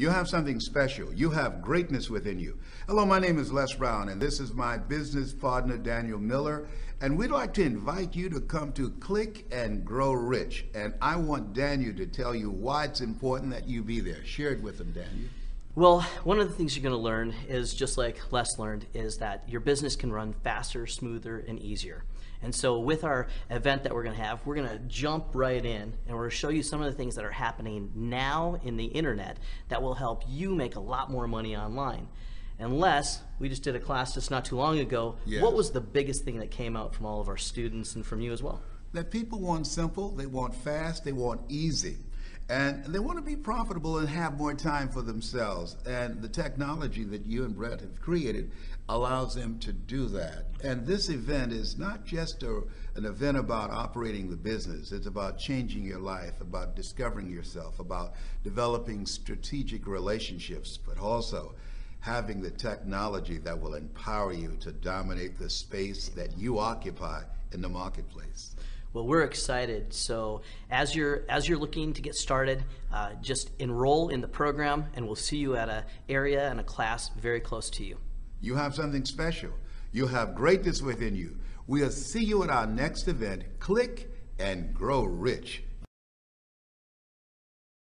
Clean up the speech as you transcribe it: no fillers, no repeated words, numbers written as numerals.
You have something special. You have greatness within you. Hello, my name is Les Brown, and this is my business partner, Daniel Miller. And we'd like to invite you to come to Click and Grow Rich. And I want Daniel to tell you why it's important that you be there. Share it with them, Daniel. Well, one of the things you're going to learn is, just like Les learned, is that your business can run faster, smoother, and easier. And so with our event that we're going to have, we're going to jump right in and we're going to show you some of the things that are happening now in the internet that will help you make a lot more money online. And Les, we just did a class just not too long ago. Yes. What was the biggest thing that came out from all of our students and from you as well? That people want simple, they want fast, they want easy. And they want to be profitable and have more time for themselves. And the technology that you and Brett have created allows them to do that. And this event is not just an event about operating the business. It's about changing your life, about discovering yourself, about developing strategic relationships, but also having the technology that will empower you to dominate the space that you occupy in the marketplace. Well, we're excited. So as you're looking to get started, just enroll in the program, and we'll see you at an area and a class very close to you. You have something special. You have greatness within you. We'll see you at our next event, Click and Grow Rich.